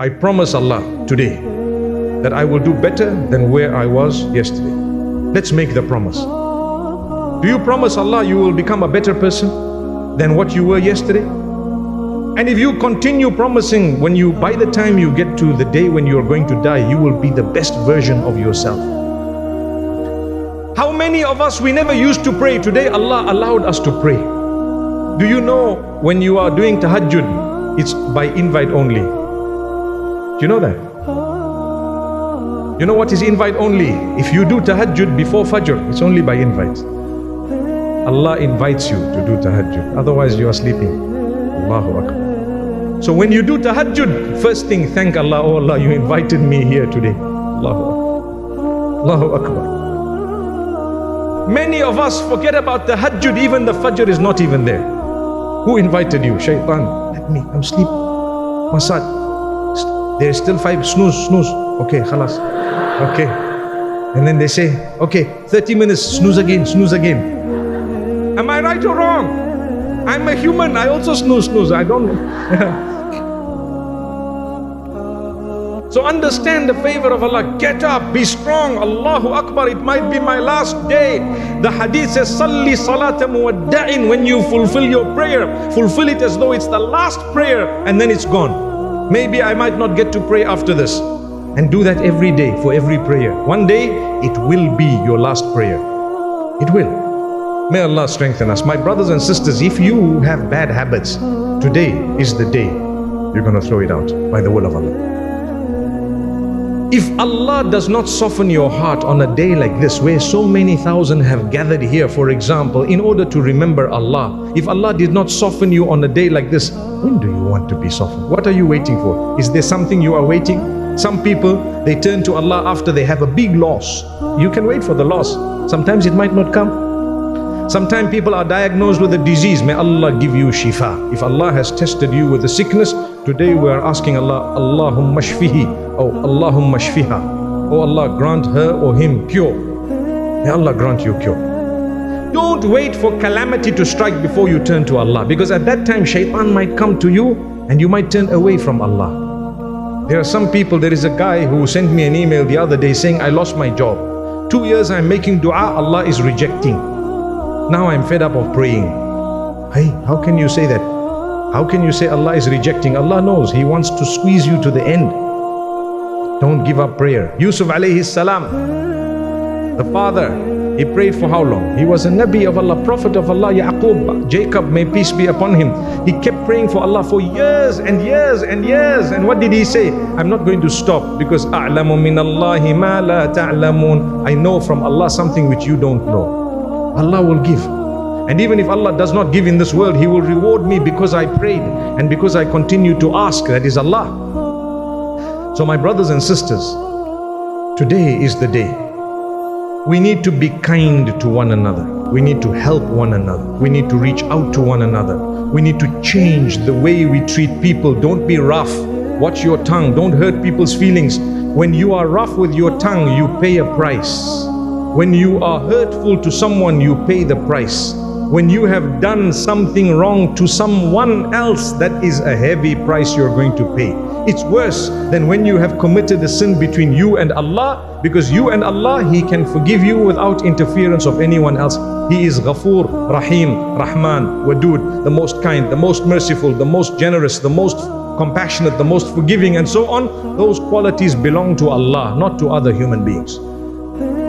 I promise Allah today that I will do better than where I was yesterday. Let's make the promise. Do you promise Allah you will become a better person than what you were yesterday? And if you continue promising, by the time you get to the day when you are going to die, you will be the best version of yourself. How many of us, we never used to pray? Today Allah allowed us to pray. Do you know when you are doing tahajjud, it's by invite only? Do you know that? You know what is invite only? If you do tahajjud before fajr, it's only by invite. Allah invites you to do tahajjud, otherwise you are sleeping. Allahu Akbar. So when you do tahajjud, first thing, thank Allah, oh Allah, you invited me here today. Allahu Akbar. Allahu Akbar. Many of us forget about tahajjud, even the fajr is not even there. Who invited you? Shaitan. Let me, I'm sleep. Masad. There's still 5, snooze. Okay, khalas. Okay. And then they say, okay, 30 minutes, snooze again. Am I right or wrong? I'm a human, I also snooze. I don't know. So understand the favor of Allah. Get up, be strong. Allahu Akbar, it might be my last day. The hadith says, Salli salata muwadda'in. When you fulfill your prayer, fulfill it as though it's the last prayer, and then it's gone. Maybe I might not get to pray after this. And do that every day, for every prayer. One day, it will be your last prayer. It will. May Allah strengthen us. My brothers and sisters, if you have bad habits, today is the day you're going to throw it out by the will of Allah. If Allah does not soften your heart on a day like this, where so many thousand have gathered here, for example, in order to remember Allah, if Allah did not soften you on a day like this, when do you want to be softened? What are you waiting for? Is there something you are waiting? Some people, they turn to Allah after they have a big loss. You can wait for the loss. Sometimes it might not come. Sometimes people are diagnosed with a disease. May Allah give you shifa. If Allah has tested you with a sickness, today we are asking Allah, Allahumma shfihi, oh Allahumma shfiha. Oh Allah, grant her or him cure. May Allah grant you cure. Don't wait for calamity to strike before you turn to Allah, because at that time shaitan might come to you and you might turn away from Allah. There are some people, there is a guy who sent me an email the other day saying, I lost my job. 2 years I'm making dua, Allah is rejecting. Now I'm fed up of praying. Hey, how can you say that? How can you say Allah is rejecting? Allah knows, He wants to squeeze you to the end. Don't give up prayer. Yusuf alayhi salam, the father, he prayed for how long? He was a Nabi of Allah, Prophet of Allah. Yaqub, Jacob, may peace be upon him, he kept praying for Allah for years and years and years. And what did he say? I'm not going to stop, because a'lamu min Allahi ma la ta'lamun. I know from Allah something which you don't know. Allah will give. And even if Allah does not give in this world, He will reward me because I prayed and because I continue to ask. That is Allah. So my brothers and sisters, today is the day. We need to be kind to one another. We need to help one another. We need to reach out to one another. We need to change the way we treat people. Don't be rough. Watch your tongue. Don't hurt people's feelings. When you are rough with your tongue, you pay a price. When you are hurtful to someone, you pay the price. When you have done something wrong to someone else, that is a heavy price you're going to pay. It's worse than when you have committed a sin between you and Allah, because you and Allah, He can forgive you without interference of anyone else. He is Ghafoor, Rahim, Rahman, Wadud, the most kind, the most merciful, the most generous, the most compassionate, the most forgiving, and so on. Those qualities belong to Allah, not to other human beings.